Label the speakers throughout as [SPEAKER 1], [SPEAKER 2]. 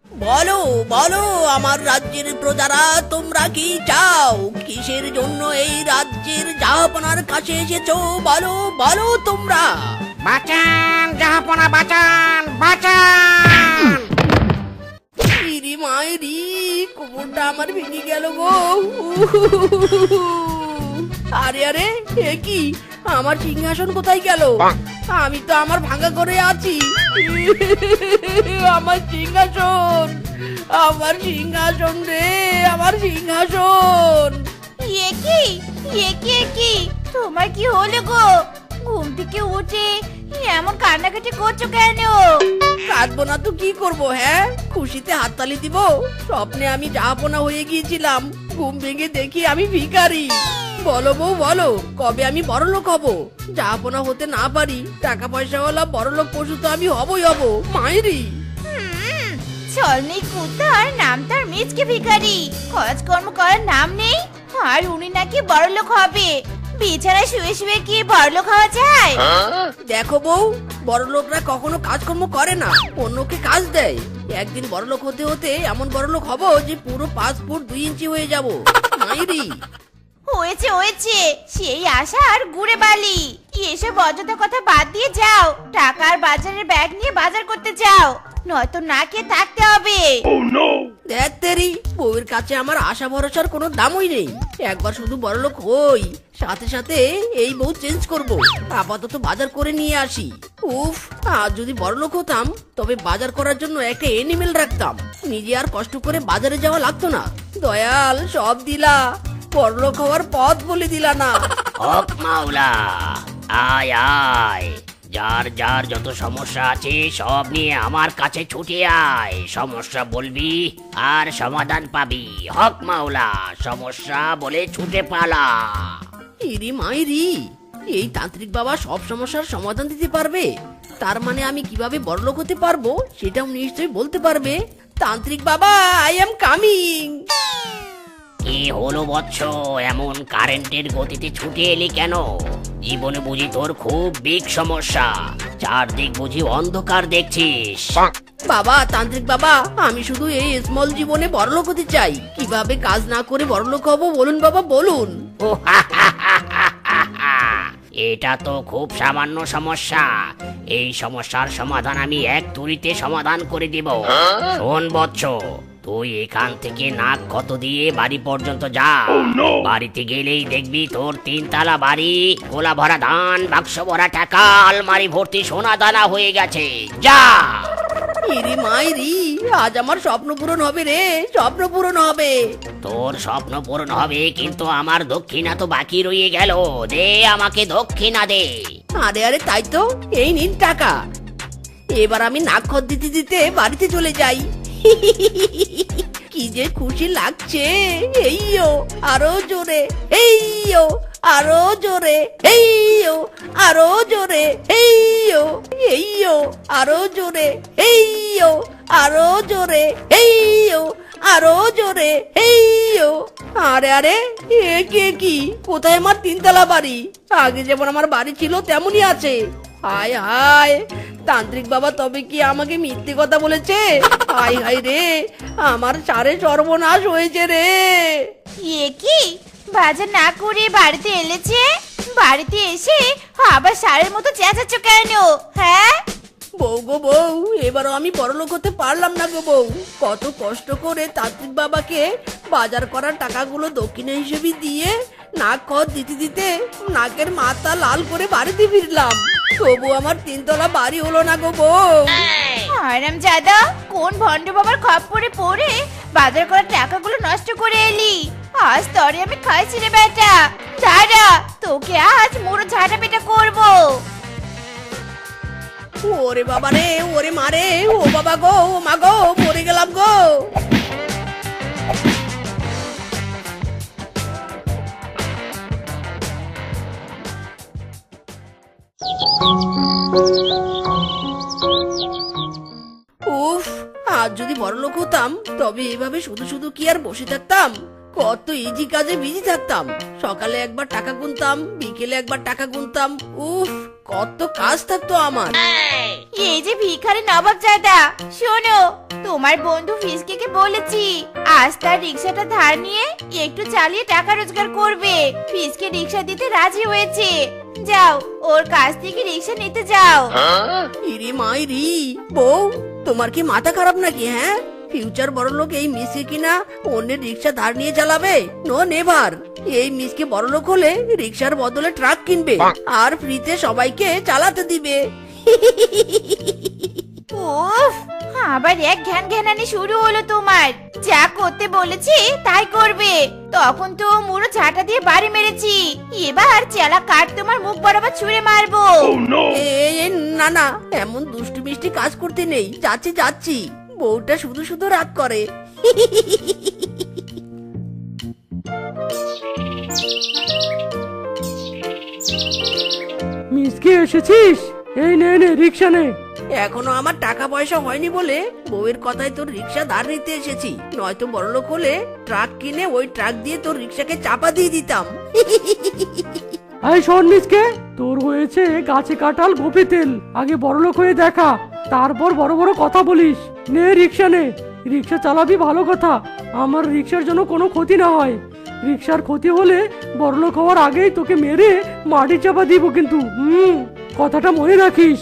[SPEAKER 1] বলো বলো আমার রাজ্যের প্রজারা, তোমরা কি চাও? কিসের জন্য এই রাজ্যের জাহাপনার কাছে এসেছো? বলো বলো তোমরা।
[SPEAKER 2] বাঁচান জাহাপনা, বাঁচান বাঁচান।
[SPEAKER 1] ইরি মাইরি, কোমরটা আমার ভেঙে গেল গো। আরে আরে, এ কি? আমার সিংহাসন কোথায় গেল? আমি তো আমার ভাঙা করে আছি। আমার সিংহাসন, আমার সিংহাসন রে, আমার সিংহাসন।
[SPEAKER 3] কি তোমার কি হলো গো? ঘুম থেকে উঠে এমন কান্নাকাটি করছো কেন?
[SPEAKER 1] কাঁদবো না তো কি করবো? হ্যাঁ, খুশিতে হাততালি দিব। স্বপ্নে আমি জাহাপনা হয়ে গিয়েছিলাম, ঘুম ভেঙে দেখি আমি ভিখারি। বলো বউ বলো, কবে আমি বড়লোক হব? জাহাপনা হতে না পারি, টাকা পয়সাওয়ালা বড়লোক পশু তো আমি হবই হব। মাইরি
[SPEAKER 3] চল নেই কুত্তার নাম তার মিচকে ভিখারি, কাজকর্ম করার নাম নেই। আর উনি নাকি বড়লোক হবে। বিছানায় শুয়ে শুয়ে কি বড়লোক হওয়া যায়?
[SPEAKER 1] দেখো বউ, বড়লোকরা কখনো কাজকর্ম করে না, অন্যকে কাজ দেয়। একদিন বড়লোক হতে হতে এমন বড়লোক হব যে পুরো 5 ফুট 2 ইঞ্চি হয়ে যাব। মাইরি
[SPEAKER 3] হয়েছে হয়েছে, সেই আশা আর গুড়ে বালি। এসব অযথা কথা বাদ দিয়ে যাও, টাকার বাজারের ব্যাগ নিয়ে বাজার করতে যাও, নয়তো না খেয়ে থাকতে হবে।
[SPEAKER 1] দেখ তেরি, বউয়ের কাছে আমার আশা ভরসার কোনো দামই নেই। একবার শুধু বড়লোক হই, সাথে সাথে এই বউ চেঞ্জ করব। আপাতত বাজার করে নিয়ে আসি। উফ, আজ যদি বড়লোক হতাম তবে বাজার করার জন্য একটা এনিমেল রাখতাম, নিজে আর কষ্ট করে বাজারে যাওয়া লাগতো না। দয়াল, সব দিলা, বড়লোক হওয়ার পথ বলে দিলা না।
[SPEAKER 4] হক মাওলা, আয় আয়, যার যার যত সমস্যা আছে সব নিয়ে আমার কাছে ছুটে আয়। সমস্যা বলবি আর সমাধান পাবি। হক মাওলা, সমস্যা বলে ছুটে পালা।
[SPEAKER 1] ইরি মাইরি, এই তান্ত্রিক বাবা সব সমস্যার সমাধান দিতে পারবে? তার মানে আমি কিভাবে বড়লোক হতে পারবো সেটাও নিশ্চয়ই বলতে পারবে। তান্ত্রিক বাবা, আই এম কামিং।
[SPEAKER 4] কি হলো বৎস, এমন কারেন্টের গতিতে ছুটে এলি কেন? জীবনে বুঝি তোর খুব বিগ সমস্যা, চারদিক বুঝি অন্ধকার দেখছিস?
[SPEAKER 1] বাবা, তান্ত্রিক বাবা, আমি শুধু এই স্মল জীবনে বড়লোক হতে চাই। কিভাবে কাজ না করে বড়লোক হব বলুন বাবা, বলুন।
[SPEAKER 4] এটা তো খুব সামান্য সমস্যা। এই সমস্যার সমাধান আমি এক তুড়িতে সমাধান করে দিব। শোন বৎস, তুই এখান থেকে নাক ক্ষত দিয়ে বাড়ি পর্যন্ত যা। বাড়িতে গেলেই দেখবি তোর 3 তলা বাড়ি, গোলা ভরা ধান, বাক্স ভরা টাকা, আলমারি ভর্তি সোনা দানা হয়ে গেছে। যা।
[SPEAKER 1] ইরি মাইরি, আজ আমার স্বপ্ন পূরণ হবে রে, স্বপ্ন পূরণ হবে।
[SPEAKER 4] তোর স্বপ্ন পূরণ হবে, কিন্তু আমার দক্ষিণা তো বাকি রয়ে গেল। দে আমাকে দক্ষিণা দে।
[SPEAKER 1] আরে আরে, তাই তো, এই নিন টাকা। এবার আমি নাক খত দিতে দিতে বাড়িতে চলে যাই। কি যে খুশি লাগছে। এইও, আরো জোরে, এইও, আরো জোরে, এইও, আরো জোরে, এইও, এইও, আরো জোরে, এইও, আরো জোরে, এইও, আরো জোরে, এইও। আরে আরে, এ কে? কি কোথায় আমার 3 তলা বাড়ি? আগে যেমন আমার বাড়ি ছিল তেমনই আছে। হায় হায়, তান্ত্রিক বাবা তবে কি আমাকে মিথ্যে কথা বলেছে? হায় হায় রে, আমার সারে সর্বনাশ হয়েছে রে।
[SPEAKER 3] এ কি, বাজার না করে বাড়িতে এলেছে? বাড়িতে এসে আবার সারের মতো চেঁচাচ্ছ কেন? হ্যাঁ
[SPEAKER 1] বউ গো বউ, এবারও আমি বড়লোক হতে পারলাম না গো বউ। কত কষ্ট করে তান্ত্রিক বাবাকে বাজার করার টাকাগুলো দক্ষিণা হিসেবে দিয়ে নাক খত দিতে দিতে নাকের মাথা লাল করে বাড়িতে ফিরলাম, তবু আমার 3 তলা বাড়ি হলো না গো বউ।
[SPEAKER 3] আরাম জাদা, কোন ভণ্ড বাবার খপ্পরে পড়ে বাজার করার টাকাগুলো নষ্ট করে এলি? আজ তরে আমি খাইছি রে বেটা। দাঁড়া, তোকে আজ মুড়ো ঝাঁটা পেটা করবো।
[SPEAKER 1] ওরে বাবা রে, ওরে মারে, ও বাবা গো, ও মা গো, মরে গেলাম গো। উফ, আজ যদি বড়লোক হতাম তবে এভাবে শুধু শুধু কি আর বসে থাকতাম? কত ইজি কাজে বিজি থাকতাম। সকালে একবার টাকা গুনতাম, বিকেলে একবার টাকা গুনতাম। উফ, কত কাজ থাকতো আমার।
[SPEAKER 3] এই যে ভিখারি নবাব দাদা, শোনো, তোমার বন্ধু ফিসকে বলেছি আজ তার রিক্সাটা ধার নিয়ে একটু চালিয়ে টাকা রোজগার করবে। ফিসকে রিক্সা দিতে রাজি হয়েছে। যাও, ওর কাছ থেকে রিক্সা নিতে যাও।
[SPEAKER 1] ইরি মাইরি, বউ তোমার কি মাথা খারাপ নাকি? হ্যাঁ, ফিউচার বড়লোক এই মিসকে কিনা অন্যের রিক্সা ধার নিয়ে চালাবে? No never. এই মিসকে বড়লোক হলে রিক্সার বদলে ট্রাক কিনবে আর ফ্রিতে সবাইকে চালাতে দিবে।
[SPEAKER 3] উফ, আবার এক ঘ্যান ঘ্যানানি শুরু হলো তোমার। যা করতে বলেছি তাই করবে। তখন তো মুড়ো ঝাঁটা দিয়ে বাড়ি মেরেছি, এবার চেলা কাঠ তোমার মুখ বরাবর ছুঁড়ে মারবো।
[SPEAKER 1] না না, এমন দুষ্টু মিষ্টি কাজ করতে নেই। যাচ্ছি যাচ্ছি। বউটা শুধু শুধু রাগ করে।
[SPEAKER 5] মিসকে এসেছিস? এই নে নে রিক্সা নে।
[SPEAKER 1] এখনো আমার টাকা পয়সা হয়নি বলে বউয়ের কথায় তোর রিক্সা ধার নিতে এসেছি। নয়তো বড়লোক হলে ট্রাক কিনে ওই ট্রাক দিয়ে তোর রিক্সাকে চাপা দিয়ে দিতাম।
[SPEAKER 5] এই শোন মিসকে, তোর হয়েছে গাছে কাঁঠাল গোপে তেল। আগে বড়লোক হয়ে দেখা, তারপর বড় বড় কথা বলিস। নে রিক্সা নে। রিক্সা চালাবি ভালো কথা, আমার রিক্সার জন্য কোনো ক্ষতি না হয়। রিক্সার ক্ষতি হলে বড়লোক হওয়ার আগেই তোকে মেরে মাটি চাপা দিব কিন্তু। কথাটা মনে রাখিস।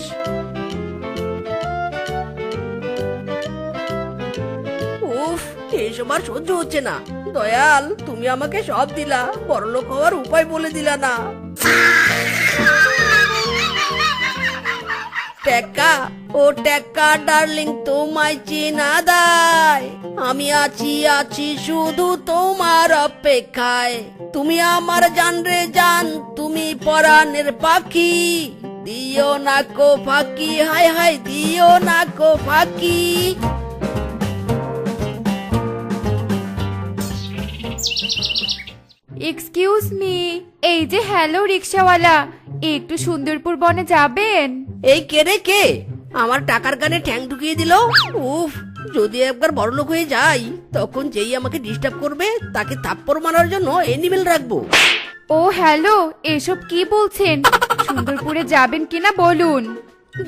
[SPEAKER 1] উফ, এসব আর সহ্য হচ্ছে না। দয়াল, তুমি আমাকে সব দিলা, বড়লোক হওয়ার উপায় বলে দিলা না। টেক্কা, ও টেক্কা ডার্লিং, তোমায় চেনা দায়। আমি আছি আছি শুধু তোমার অপেক্ষায়। তুমি আমার জান রে জান, তুমি পরাণের পাখি। দিও না কো ফাঁকি, হায় হায় দিও না কো ফাঁকি।
[SPEAKER 6] এক্সকিউজ মি, এই যে হ্যালো রিক্সাওয়ালা, একটু সুন্দরপুর বনে যাবেন?
[SPEAKER 1] এই কে রে কে? আমার টাকার কানে ঠ্যাং ঢুকিয়ে দিল। উফ, যদি একবার বড়লোক হয়ে যাই, তখন যেই আমাকে ডিস্টার্ব করবে তাকে থাপ্পড় মারার জন্য এনিমেল রাখবো।
[SPEAKER 6] ও হ্যালো, এসব কি বলছেন? সুন্দরপুরে যাবেন কিনা বলুন।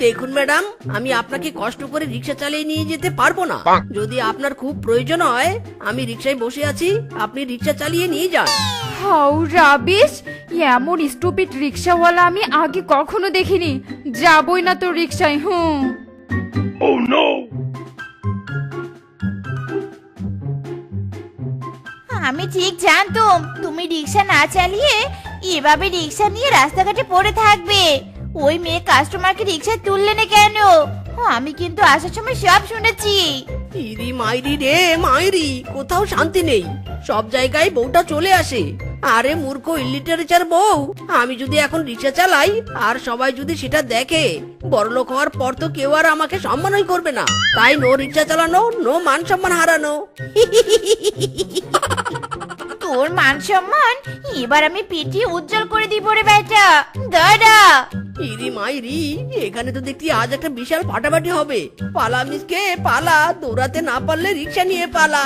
[SPEAKER 1] দেখুন ম্যাডাম, আমি আপনাকে কষ্ট করে রিক্সা চালিয়ে নিয়ে যেতে পারবো না। যদি আপনার খুব প্রয়োজন হয়, আমি রিক্সায় বসে আছি, আপনি রিক্সা চালিয়ে নিয়ে যান।
[SPEAKER 6] হাউ রাবিশ, এমন স্টুপিড রিক্সাওয়ালা আমি আগে কখনো দেখিনি। যাবই না তো রিক্সায়।
[SPEAKER 3] আমি ঠিক জানতাম তুমি রিক্সা না চালিয়ে এভাবে রিক্সা নিয়ে রাস্তাঘাটে পড়ে থাকবে। ওই মেয়ে কাস্টমারকে রিক্সায় তুললে না কেন? আমি কিন্তু আসার সময় সব শুনেছি।
[SPEAKER 1] ইরি মাইরি রে মাইরি, কোথাও শান্তি নেই। সব জায়গায় বউটা চলে আসে। আরে মূর্খ ইলিটারেচার বউ, আমি যদি এখন রিক্সা চালাই আর সবাই যদি সেটা দেখে, বড়লোক হওয়ার পর তো কেউ আর আমাকে সম্মানই করবে না। তাই নো রিক্সা চালানো, নো মান সম্মান হারানো।
[SPEAKER 3] তোর মান সম্মান এবার আমি পিটিয়ে উজ্জ্বল করে দিব রে বেটা, দাদা।
[SPEAKER 1] ইরি মাইরি, এখানে তো দেখছি আজ একটা বিশাল ফাটাফাটি হবে। পালা মিসকে পালা, দৌড়াতে না পারলে রিক্সা নিয়ে পালা।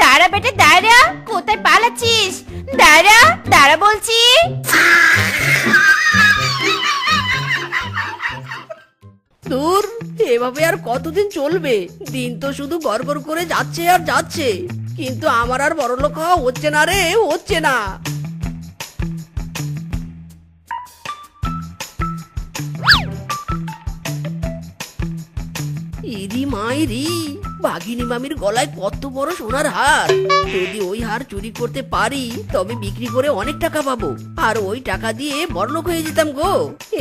[SPEAKER 3] দাঁড়া বেটা দাঁড়া, কোথায় পালাচ্ছিস? দাঁড়া দাঁড়া বলছি।
[SPEAKER 1] দূর, এভাবে আর কতদিন চলবে? দিন তো শুধু গড়গড় করে যাচ্ছে আর যাচ্ছে, কিন্তু আমার আর বড়লোক হওয়া হচ্ছে না রে, হচ্ছে না। ইরি মাইরি, বাঘিনী মামির গলায় কত বড় সোনার হার। যদি ওই হার চুরি করতে পারি তবে বিক্রি করে অনেক টাকা পাবো, আর ওই টাকা দিয়ে বড়লোক হয়ে যেতাম গো।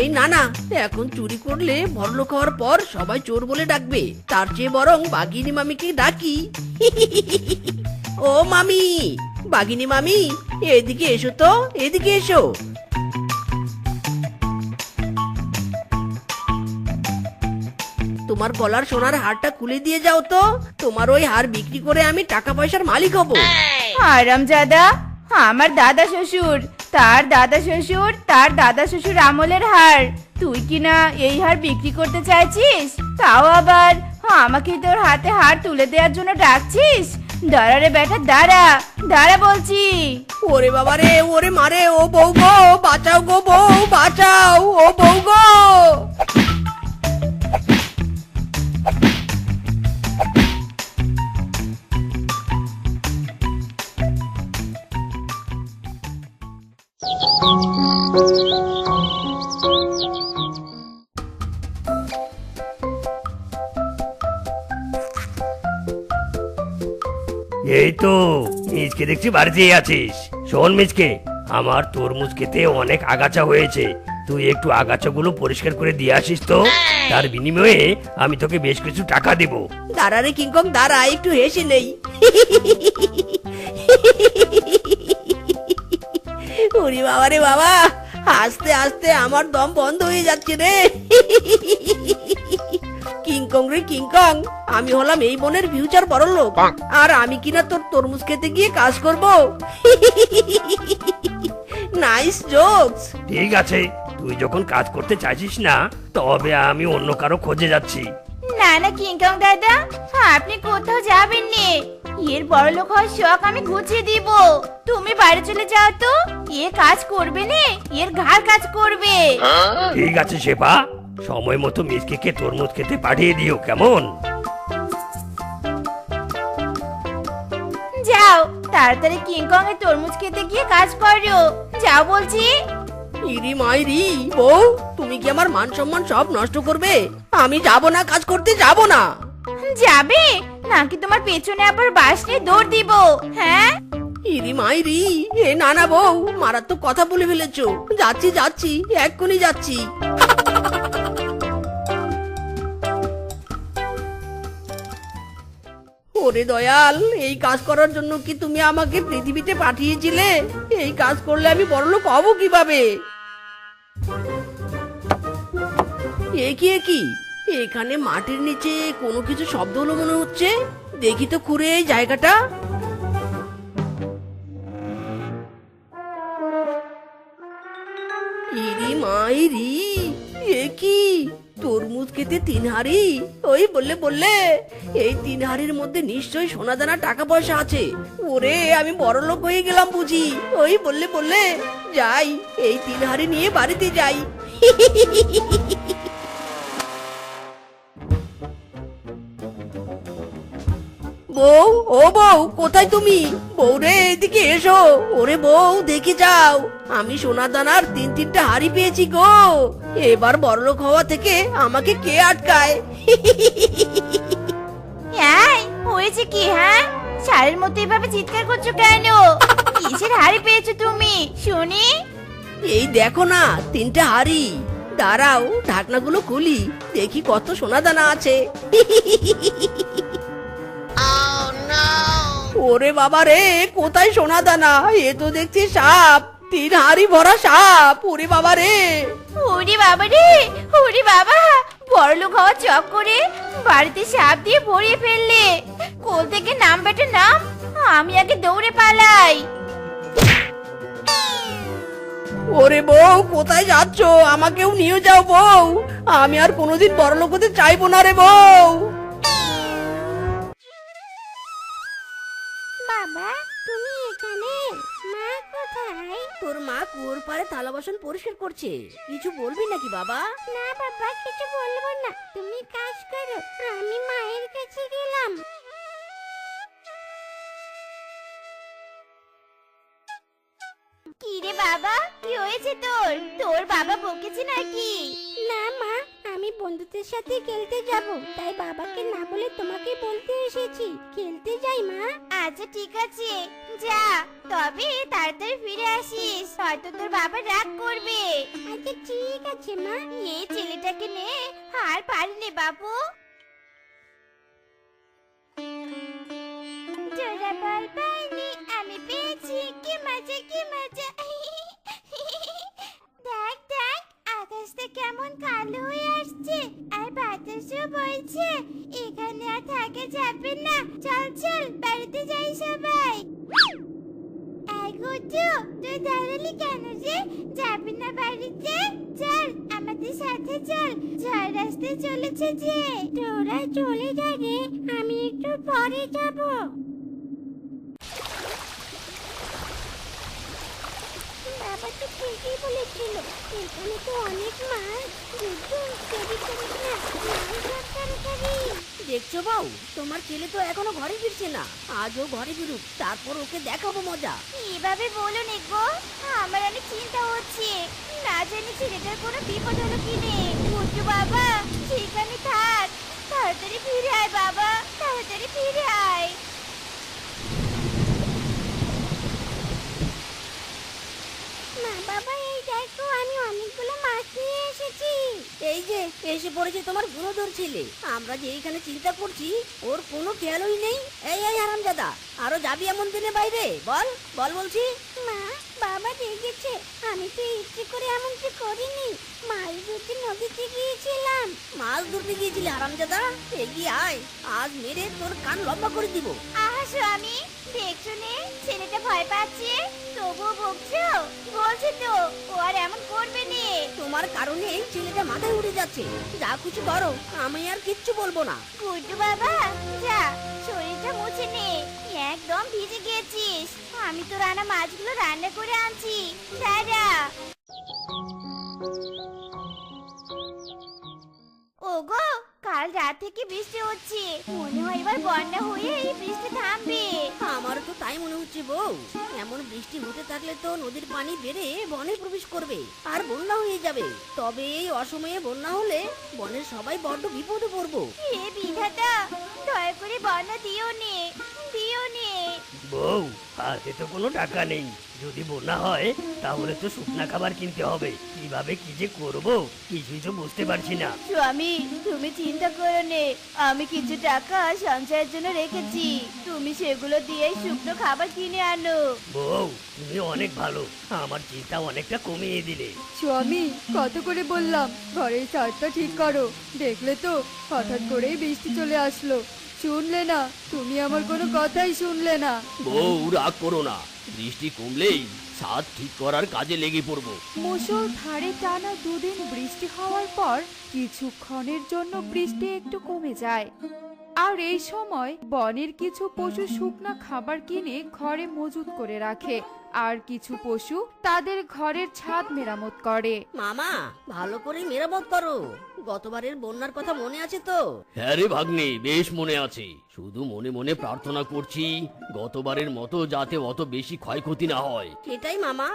[SPEAKER 1] এই না না, এখন চুরি করলে বড়লোক হওয়ার পর সবাই চোর বলে ডাকবে। তার চেয়ে বরং বাঘিনী মামিকে ডাকি। ও মামি, বাঘিনী মামি, এদিকে এসো তো, এদিকে এসো। তোমার গলার সোনার হারটা খুলে দিয়ে যাও তো। তোমার ওই হার বিক্রি করে আমি টাকা পয়সার মালিক হব।
[SPEAKER 3] হারামজাদা, আমার দাদা শ্বশুর, তার দাদা শ্বশুর, তার দাদা শ্বশুর আমলের হার, তুই কিনা এই হার বিক্রি করতে চাইছিস? তাও আবার আমাকে তোর হাতে হার তুলে দেওয়ার জন্য ডাকছিস? দাঁড়া রে বেটা দাঁড়া, দাঁড়া বলছি।
[SPEAKER 1] ওরে বাবা রে, ওরে মারে, ও বউ গো, বাঁচাও গো বউ, বাঁচাও, ও বউ গো।
[SPEAKER 7] এই তো মিচকে দেখছি বাড়িতেই আছিস। শোন মিচকে, আমার তরমুজ খেতে অনেক আগাছা হয়েছে, তুই একটু আগাছাগুলো পরিষ্কার করে দিয়ে আসিস তো। তার বিনিময়ে আমি তোকে বেশ কিছু টাকা দেব।
[SPEAKER 1] দাঁড়া রে কিংকং দাঁড়া, একটু হেসে নেই। ওরে বাবা রে বাবা, আস্তে আস্তে আমার দম বন্ধ হয়ে যাচ্ছে রে। কিংকং রে কিংকং, আমি হলাম এই বনের ফিউচার বড় লোক, আর আমি কিনা তোর তরমুজ খেতে গিয়ে কাজ করব। Nice jokes.
[SPEAKER 7] ঠিক আছে, তুই যখন কাজ করতে চাইছিস না, তবে আমি অন্য কারো খোঁজে যাচ্ছি।
[SPEAKER 3] না না কিংকং দাদা, আপনি কোথাও যাবেন নে। এর বড়লোক হওয়ার শখ আমি ঘুচিয়ে দিব। তুমি বাড়ি চলে যাও তো, এ কাজ করবে নে, এর ঘাড় কাজ করবে।
[SPEAKER 7] ঠিক আছে শেফা, সময় মতো মিসকে তরমুজ খেতে পাঠিয়ে দিও, কেমন?
[SPEAKER 3] যাও তাড়াতাড়ি কিংকং এর তরমুজ খেতে গিয়ে কাজ করো, যাও বলছি।
[SPEAKER 1] ইরি মাইরি বউ, তুমি কি আমার মান সম্মান সব নষ্ট করবে? আমি যাব না, কাজ করতে যাব না।
[SPEAKER 3] যাবে নাকি তোমার পেছনে আবার বাস নিয়ে দৌড় দিব? হ্যাঁ
[SPEAKER 1] ইরি মাইরি, এ না না বউ, মারাত্মক কথা বলে ফেলেছো। যাচ্ছি যাচ্ছি, এক্ষুনি যাচ্ছি। ওরে দয়াল, এই কাজ করার জন্য কি তুমি আমাকে পৃথিবীতে পাঠিয়েছিলে? এই কাজ করলে আমি বড়লোক হব কিভাবে? এ কি এখানে মাটির নিচে কোনো কিছু শব্দ হলো মনে হচ্ছে। দেখি তো খুঁড়ে এই জায়গাটা। ইরি মাইরি, এ কি তরমুজ খেতে 3 হাড়ি? ওই বললে এই 3 হাড়ির মধ্যে নিশ্চয়ই সোনা দানা টাকা পয়সা আছে। ওরে আমি বড়লোক হয়ে গেলাম বুঝি। ওই বললে যাই, এই 3 হাড়ি নিয়ে বাড়িতে যাই। বউ, ও বউ, কোথায় তুমি? বউ রে, এদিকে এসো। ওরে বউ, দেখে যাও, আমি সোনা দানার 3-3টা হাড়ি পেয়েছি গো। এবার বড়লোক হওয়া থেকে আমাকে কে আটকায়?
[SPEAKER 3] এই হয়েছে কি? হ্যাঁ সারের মতো এভাবে চিৎকার করছো কেন? কিসের হাড়ি পেয়েছো তুমি শুনি?
[SPEAKER 1] এই দেখো না, 3টা হাড়ি। দাঁড়াও, ঢাকনাগুলো খুলি, দেখি কত সোনা দানা আছে। ওরে বাবা রে, কোথায় সোনা দানা? এ তো দেখছি সাপ, 3 হাড়ি ভরা সাপ। ওরে বাবা রে,
[SPEAKER 3] ওরে বাবা রে, ওরে বাবা, বড়লোক হওয়ার চক্করে বাড়িতে সাপ দিয়ে ভরিয়ে ফেললে। কোল থেকে নাম বেটে নাম, আমি আগে দৌড়ে পালাই।
[SPEAKER 1] ওরে বউ, কোথায় যাচ্ছ? আমাকেও নিয়ে যাও বউ, আমি আর কোনোদিন বড়লোক হতে চাইবো না রে বউ।
[SPEAKER 3] বাবা তুমি এখানে, মা কোথায়?
[SPEAKER 1] তোর মা কুয়োর পাড়ে থালা বাসন পরিষ্কার করছে। কিছু বলবি নাকি বাবা?
[SPEAKER 3] না বাবা, কিছু বলবো না, তুমি কাজ করো, আমি মায়ের কাছে গেলাম। কি রে বাবা, কি হয়েছে তোর? তোর বাবা বকেছে নাকি? না মা, আমি বন্ধুদের সাথে খেলতে যাব, তাই বাবাকে না বলে তোমাকে বলতে এসেছি। খেলতে যাই মা। আচ্ছা ঠিক আছে, যা, তবে তাড়াতাড়ি ফিরে আসিস, হয়তো তোর বাবা রাগ করবে। আচ্ছা ঠিক আছে মা। এই ছেলেটাকে নে, আর পারিনি বাবু। জোড়া বল পাইনি, আমি পেয়েছি, কি মজা কি মজা। দেখ দেখ, আকাশটা কেমন কালো হয়ে আসছে, আর বাতাসও বইছে। এখানে আর থাকা যাবে না, চল চল বাড়িতে যাই সবাই। এই গুড্ডু, তুই দাঁড়ালি কেন রে? যাবি না বাড়িতে? চল আমাদের সাথে চল, ঝড় রাস্তায় চলেছে যে। তোরা চলে যা রে, আমি একটু পরে যাব। বাবা তো ঠিকই বলেছিল, এখানে তো অনেক মাছ। গুড্ডু দেরি করিস না, মাছ ধর তাড়াতাড়ি।
[SPEAKER 1] দেখছো বউ, তোমার ছেলে তো এখনো ঘরে ফিরছে না। আজও ঘরে ফিরুক, তারপর ওকে দেখাবো মজা।
[SPEAKER 3] এভাবে বলো নি গো, আমার অনেক চিন্তা হচ্ছে, না জানি ছেলেটার কোনো বিপদ হলো কি নে। গুড্ডু বাবা সেখানে থাক, তাড়াতাড়ি ফিরে আয় বাবা, তাড়াতাড়ি ফিরে আয়।
[SPEAKER 8] বাবা এই দেখো আমি অনেকগুলো মাছ নিয়ে এসেছি।
[SPEAKER 1] এই যে এসে পড়েছে তোমার গুণধর ছেলে। আমরা যে এইখানে চিন্তা করছি ওর কোনো খেয়ালই নেই। এই হারামজাদা, আরো যাবি এমন দিনে বাইরে? বল বল বলছি।
[SPEAKER 8] মা বাবা দেখেছে, আমি তো ইচ্ছে করে এমনটি করিনি। মাছ ধরতে নদীতে গিয়েছিলাম।
[SPEAKER 1] মাছ ধরতে গিয়েছিলি হারামজাদা? এগিয়ে আয়, আজ মেরে তোর কান লম্বা করে দিব।
[SPEAKER 3] আহা স্বামী, দেখছো নে ছেলেটা ভয় পাচ্ছে, তবুও বকছো? বলছি তো ও আর এমন করবে নে।
[SPEAKER 1] তোমার কারণে এই ছেলেটা মাথায় উঠে যাচ্ছে। যা কিছু করো, আমি আর কিচ্ছু বলবো না।
[SPEAKER 3] গুড্ডু বাবা যা, শরীরটা মুছে নে, একদম ভিজে গিয়েছিস। আমি তো রান্না মাছগুলো রান্না করে আনছি, দাদা। ওগো, কাল রাত থেকে বৃষ্টি হচ্ছে, মনে হয় এবার বন্যা হয়ে এই বৃষ্টি থামবে।
[SPEAKER 1] আমার তো তাই মনে হচ্ছে বউ। এমন বৃষ্টি হতে থাকলে তো নদীর পানি বেড়ে বনে প্রবেশ করবে আর বন্যা হয়ে যাবে। তবে এই অসময়ে বন্যা হলে বনের সবাই বড্ড বিপদে পড়বো।
[SPEAKER 3] হে বিধাতা, দয়া করে বন্যা দিও নে, দিও নে।
[SPEAKER 7] বউ, হাতে তো কোনো টাকা নেই। যদি বন্যা হয় তাহলে তো শুকনা খাবার কিনতে হবে। কিভাবে কি যে করবো কিছুই তো বুঝতে পারছি না।
[SPEAKER 3] স্বামী, তুমি চিন্তা করো নে, আমি কিছু টাকা সঞ্চয়ের জন্য রেখেছি, তুমি সেগুলো দিয়ে শুকনো খাবার কিনে আনো।
[SPEAKER 7] বউ, তুমি অনেক ভালো, আমার চিন্তা অনেকটা কমিয়ে দিলে।
[SPEAKER 6] স্বামী, কত করে বললাম ঘরের ছাদটা ঠিক করো, দেখলে তো হঠাৎ করেই বৃষ্টি চলে আসলো। শুনলে না, তুমি আমার কোনো কথাই শুনলে না।
[SPEAKER 9] বউ রাগ করো না, বৃষ্টি কমলেই ছাদ ঠিক করার কাজে লেগে পড়বো।
[SPEAKER 6] মুষলধারে টানা দুদিন বৃষ্টি হওয়ার পর কিছুক্ষণের জন্য বৃষ্টি একটু কমে যায়। আর এই সময় বনের কিছু পশু শুকনা খাবার কিনে ঘরে মজুত করে রাখে, আর কিছু পশু তাদের ঘরের ছাদ মেরামত করে।
[SPEAKER 1] মামা, ভালো করে মেরামত করো। গতবারের বন্যার কথা মনে আছে তো?
[SPEAKER 9] হ্যাঁ রে ভাগ্নে, বেশ মনে আছে। শুধু মনে মনে প্রার্থনা করছি গতবারের মতো যাতে অত বেশি ক্ষয়ক্ষতি না হয়।
[SPEAKER 1] সেটাই মামা,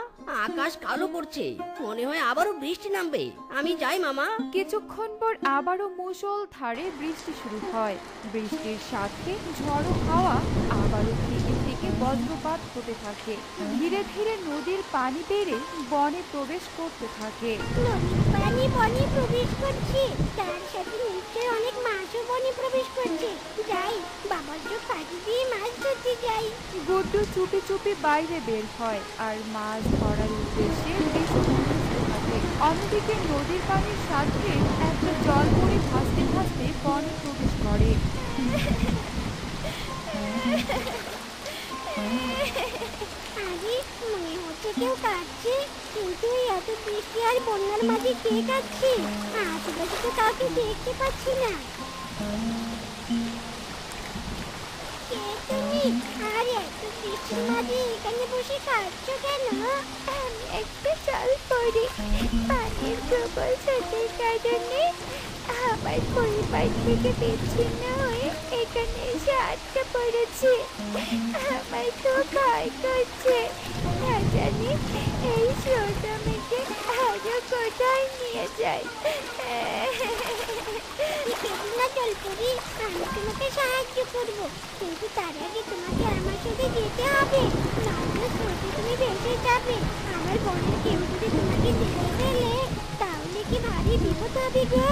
[SPEAKER 1] আকাশ কালো করছে, মনে হয় আবারও বৃষ্টি নামবে। আমি যাই মামা।
[SPEAKER 6] কিছুক্ষণ পর আবারও মুষলধারে বৃষ্টি শুরু হয়। বৃষ্টির সাথে ঝড়ো হাওয়া, আবারও থেকে থেকে বজ্রপাত হতে থাকে। ধীরে ধীরে নদীর পানি বেড়ে বনে প্রবেশ করতে থাকে।
[SPEAKER 8] নদীর পানি বনে প্রবেশ করছে, তার সাথে নিশ্চয়ই অনেক মাছও বনে প্রবেশ করছে। যাই, বাবার চোখ ফাঁকি দিয়ে মাছ ধরতে যাই।
[SPEAKER 6] গুড্ডু চুপি চুপি বাইরে বের হয় আর মাছ ধরার উদ্দেশ্যে বৃষ্টি ভিজতে থাকে। অন্যদিকে নদীর পানির সাথে একটা জলপরি ভাসতে ভাসতে বনে প্রবেশ করে।
[SPEAKER 8] আরে, মনে হচ্ছে কেউ কাঁদছে, কিন্তু এই এত বৃষ্টি আর বন্যার মাঝে কে কাঁদছে? আশেপাশে তো কাউকে দেখতে পাচ্ছি না। কে তুমি? আর এত বৃষ্টির মাঝে এখানে বসে কাঁদছো কেন?
[SPEAKER 3] আমি একটা জলপরি, পানির প্রবল স্রোতের কারণে আমার পরিবার থেকে বিচ্ছিন্ন হয়ে এখানে এসে আটকে পড়েছি। আমার তো ভয় করছে, না জানি এই স্রোত আমাকে আরো কোথায় নিয়ে যায়।
[SPEAKER 8] না জলপরি, আমি তোমাকে সাহায্য করব, কিন্তু তার আগে তোমাকে আমার সাথে যেতে হবে, নাহলে স্রোতে তুমি ভেসে যাবে। আমার বোনের কেউ যদি তোমাকে দেখে ফেলে তাহলে কি ভারী বিপদ হবে গো।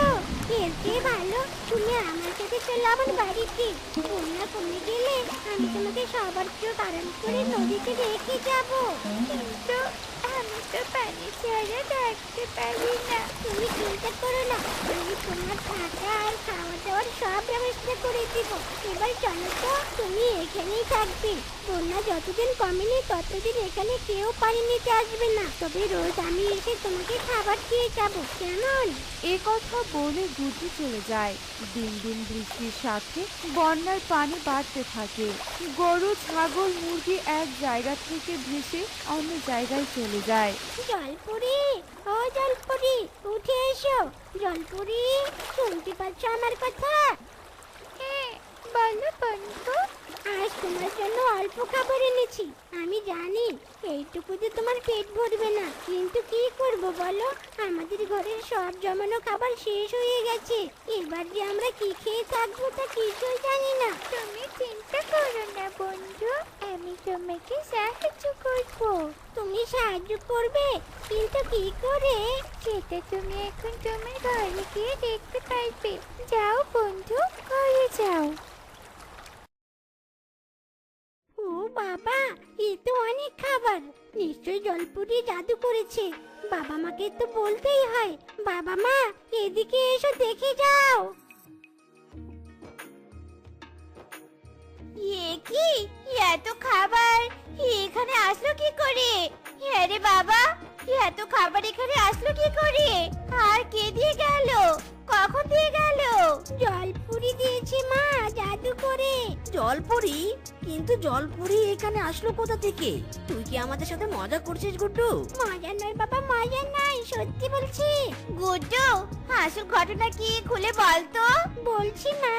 [SPEAKER 8] এর চেয়ে ভালো তুমি আমার সাথে চলো আমার বাড়িতে। বন্যা কমে গেলে আমি তোমাকে সবার চোখ আরাম করে নদীতে রেখে যাব।
[SPEAKER 3] কিন্তু আমি তো পানি ছাড়া থাকতে পারি না।
[SPEAKER 8] তুমি চিন্তা করো না, আমি তোমার থাকা আর খাওয়া দাওয়ার সব ব্যবস্থা করে দিব। এবার চলো তো, তুমি এখানেই থাকবে। বন্যা যতদিন কমেনি ততদিন এখানে কেউ পানি নিতে আসবে না। তবে রোজ আমি এসে তোমাকে খাবার দিয়ে যাবো, কেমন?
[SPEAKER 6] এ কথা বলে গুড্ডু চলে যায়। দিন দিন বৃষ্টির সাথে বন্যার পানি বাড়তে থাকে। গরু, ছাগল, মুরগি এক জায়গা থেকে ভেসে অন্য জায়গায় চলে যায়।
[SPEAKER 8] জলপুরি, ও জলপুরি, উঠে এসো। জলপুরি, শুনতে পাচ্ছ আমার কথা?
[SPEAKER 3] হ্যাঁ, বলো বন্ধু।
[SPEAKER 8] আজ তোমার জন্য অল্প খাবার এনেছি। আমি জানি এইটুকুতে তোমার পেট ভরবে না, কিন্তু কি করব বলো, আমাদের ঘরের সব জমানো খাবার শেষ হয়ে গেছে। এবার যে আমরা কি খেয়ে থাকবো তা কিছুই জানি না।
[SPEAKER 3] তুমি চিন্তা করো না বন্ধু, আমি তোমাকে সাহায্য করব।
[SPEAKER 8] তুমি সাহায্য করবে, কিন্তু কি করে?
[SPEAKER 3] সেটা তুমি এখন তোমার ঘরে গিয়ে দেখতে পারবে। যাও বন্ধু, ঘরে যাও।
[SPEAKER 8] ও বাবা, এ তো অনেক খাবার। নিশ্চয়ই জলপুরি জাদু করেছে। বাবা মাকে তো বলতেই হয়। বাবা মা, এদিকে এসো, দেখে যাও।
[SPEAKER 3] এ কি, এত খাবার এখানে আসলো কি করে? আরে বাবা, এত খাবার এখানে আসলো কি করে? আর কে দিয়ে গেল? কখন দিয়ে গেল?
[SPEAKER 8] জলপুরি দিয়েছে মা, জাদু করে।
[SPEAKER 1] জলপুরি? কিন্তু জলপুরি এখানে আসলো কোথা থেকে? তুই কি আমাদের সাথে মজা করছিস গুড্ডু?
[SPEAKER 8] মজা নয় বাবা, মজা নয়, সত্যি বলছি।
[SPEAKER 3] গুড্ডু, আসল ঘটনা কি খুলে বল তো।
[SPEAKER 8] বলছি মা।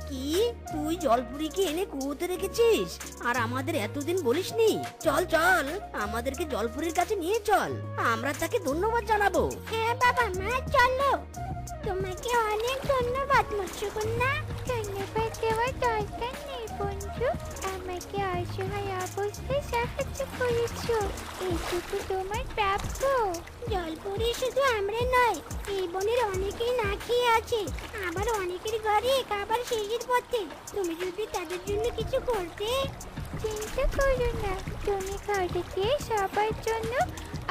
[SPEAKER 1] কি, তুই জলপুরিকে এনে কুয়োতে রেখেছিস আর আমাদের এতদিন বলিসনি? চল চল, আমাদেরকে জলপুরির কাছে নিয়ে চল, আমরা তাকে ধন্যবাদ জানাবো।
[SPEAKER 8] হ্যাঁ বাবা মা, চলো। তোমাকে অনেক ধন্যবাদ মৎস্যকন্যা।
[SPEAKER 3] ধন্যবাদ দেওয়ার দরকার নেই বন্ধু, আমাকে অসহায় অবস্থায় সাহায্য করেছো, এইটুকু তোমার প্রাপ্য।
[SPEAKER 8] জলপুরি শুধু আমরা নয়, এই বনের অনেকেই না খেয়ে আছে। আবার অনেকের ঘরে খাবার শেষের পথে। তুমি যদি তাদের জন্য কিছু করতে।
[SPEAKER 3] চিন্তা করো না, তুমি ঘরে গিয়ে সবার জন্য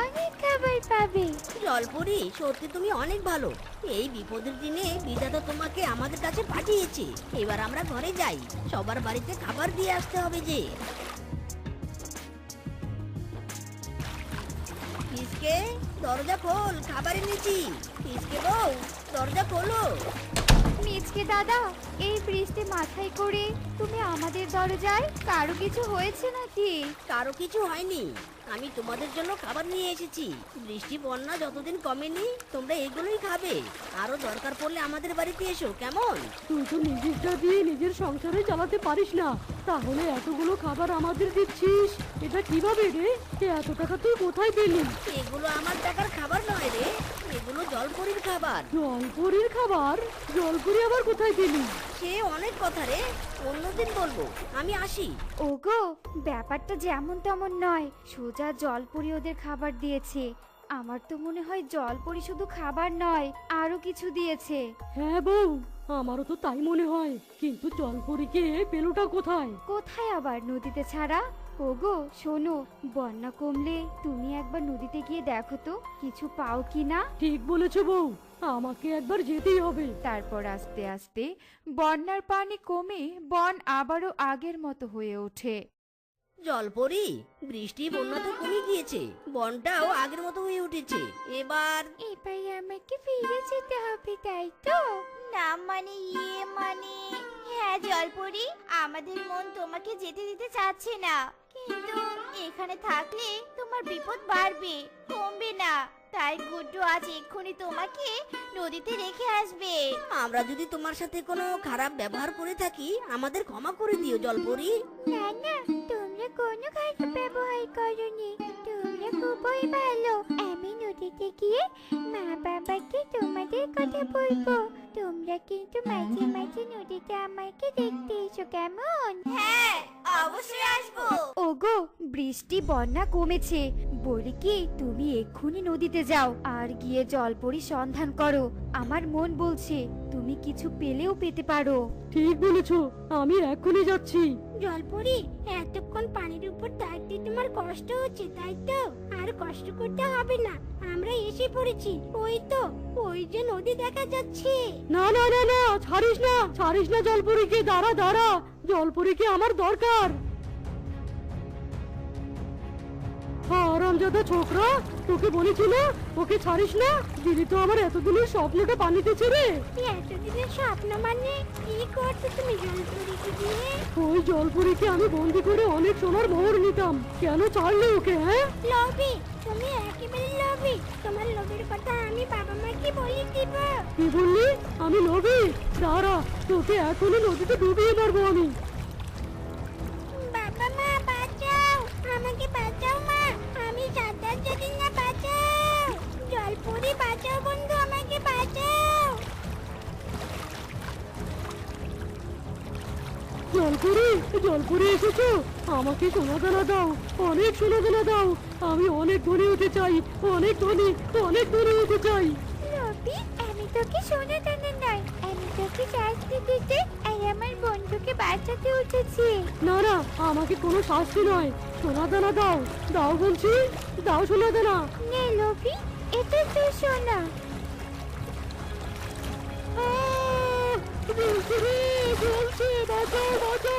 [SPEAKER 3] অনেক খাবার পাবে।
[SPEAKER 1] জলপুরি, সত্যি তুমি অনেক ভালো। এই বিপদের দিনে বিধাতা তোমাকে আমাদের কাছে পাঠিয়েছে। এবার আমরা ঘরে যাই, সবার বাড়িতে খাবার দিয়ে আসতে হবে যে। পিসকে, দরজা খোল, খাবার এনেছি। পিসকে বউ, দরজা খোলো।
[SPEAKER 6] মিচকে দাদা, এই বৃষ্টি মাথায় করে তুমি আমাদের দরজায়, কারো কিছু হয়েছে নাকি?
[SPEAKER 1] কারো কিছু হয়নি, আমি তোমাদের জন্য খাবার নিয়ে এসেছি। বৃষ্টি বন্যা যতদিন কমেনি, তোমরা এগুলোই খাবে। আরো দরকার পড়লে আমাদের বাড়িতে এসো, কেমন?
[SPEAKER 5] তুই তো নিজেরটা দিয়ে নিজের সংসারে চালাতে পারিস না, তাহলে এতগুলো খাবার আমাদের দিচ্ছিস, এটা কিভাবে রে? এত টাকা তুই কোথায় পেলি?
[SPEAKER 1] এগুলো আমার টাকার খাবার নয় রে, এগুলো জলপুরির খাবার।
[SPEAKER 5] জলপুরির খাবার? জলপুরি আবার কোথায় পেলি?
[SPEAKER 1] সে অনেক কথা রে, অন্যদিন বলবো। আমি আসি।
[SPEAKER 6] ওগো, ব্যাপারটা যেমন তেমন নয়, সোজা জলপুরি ওদের খাবার দিয়েছে। আমার তো মনে হয় জলপুরি শুধু খাবার নয়, আরো কিছু দিয়েছে।
[SPEAKER 5] হ্যাঁ বউ, আমারও তো তাই মনে হয়, কিন্তু জলপুরিকে পেলোটা কোথায়?
[SPEAKER 6] কোথায় আবার, নদীতে ছাড়া? ওগো শোনো, বন্যা কমলে তুমি একবার নদীতে গিয়ে দেখো তো কিছু পাও কিনা।
[SPEAKER 5] ঠিক বলেছো বউ, আমাকে একবার যেতেই হবে।
[SPEAKER 6] তারপর আস্তে আস্তে বন্যার পানি কমে বন আবারও আগের মতো হয়ে ওঠে।
[SPEAKER 1] জলপরি, বৃষ্টি বন্যা তো কমে গিয়েছে, বনটাও আগের মতো হয়ে উঠেছে। এবার
[SPEAKER 3] এবার আমাকে ফিরে যেতে হবে, তাই তো? না মানে হ্যাঁ জলপরি, আমাদের মন তোমাকে যেতে দিতে চাচ্ছে না, কিন্তু এখানে থাকলে তোমার বিপদ বাড়বে, কমবে না। তাই গুড্ডু আজ এক্ষুনি তোমাকে নদীতে রেখে আসবে।
[SPEAKER 1] আমরা যদি তোমার সাথে কোনো খারাপ ব্যবহার করে থাকি, আমাদের ক্ষমা করে দিও জলপরি।
[SPEAKER 3] না না, তোমরা কোনো খারাপ ব্যবহার করনি, তোমরা খুবই ভালো। আমি নদীতে গিয়ে মা বাবাকে তোমাদের কথা বলবো। তোমরা কিন্তু মাঝে মাঝে নদীতে আমাকে দেখতে এসো, কেমন? হ্যাঁ, অবশ্যই আসবো।
[SPEAKER 6] ওগো, বৃষ্টি বন্যা কমেছে, বলি কি তুমি এক্ষুনি নদীতে যাও আর গিয়ে জলপরি সন্ধান করো। আমার মন বলছে তুমি কিছু পেলেও পেতে পারো।
[SPEAKER 5] ঠিক বলেছো, আমি এক্ষুনি যাচ্ছি।
[SPEAKER 8] জলপুরি, এতক্ষণ পানির উপর থাকতে তোমার কষ্ট হচ্ছে, তাই তো? আর কষ্ট করতে হবে না, আমরা এসে পড়েছি। ওই তো, ওই যে নদী দেখা যাচ্ছে।
[SPEAKER 5] না না না না, ছাড়িস না জলপুরিকে, দাঁড়া দাঁড়া, জলপুরিকে আমার দরকার। আর হারামজাদা ছোকরা, তোকে বলেছি না ওকে ছাড়িস না। দিদি তো আমার এতদিনের স্বপ্নটা পানিতে ছেড়ে।
[SPEAKER 8] এতদিনের স্বপ্ন মানে কি করছো তুমি জলপুরিকে দিয়ে?
[SPEAKER 5] ওই জলপুরিকে আমি বন্দি করে অনেক সোনার মোহর নিতাম, কেন ছাড়লে ওকে? হ্যাঁ
[SPEAKER 8] লোভী, তুমি একেবারে লোভী। তোমার লোভের কথা আমি বাবা মাকে বলে দিব।
[SPEAKER 5] কি বললি? আমি লোভী? দাঁড়া, তোকে এখনই নদীতে ডুবিয়ে মারবো আমি।
[SPEAKER 8] বাবা মা বাঁচাও, আমাকে বাঁচাও মা, আমি সাঁতার জানি না, বাঁচাও। জলপুরি বাঁচাও বন্ধু, আমাকে বাঁচাও।
[SPEAKER 5] জলপুরি, জলপুরি এসেছো? আমাকে সোনাদানা দাও, অনেক সোনাদানা দাও। আমি অনেক ধনী হতে চাই, অনেক ধনী, অনেক ধনী হতে চাই।
[SPEAKER 8] লোভী, আমি তোকে সোনা দানা নয়, আমি তোকে শাস্তি দিতে আর আমার বন্ধুকে বাঁচাতে উঠেছি।
[SPEAKER 5] না না, আমাকে কোনো শাস্তি নয়, সোনাদানা দাও, দাও বলছি, দাও সোনাদানা।
[SPEAKER 8] নে লোভী, এটা তোর সোনা।
[SPEAKER 5] আহ! জ্বলছে রে, জ্বলছে, বাঁচাও, বাঁচাও।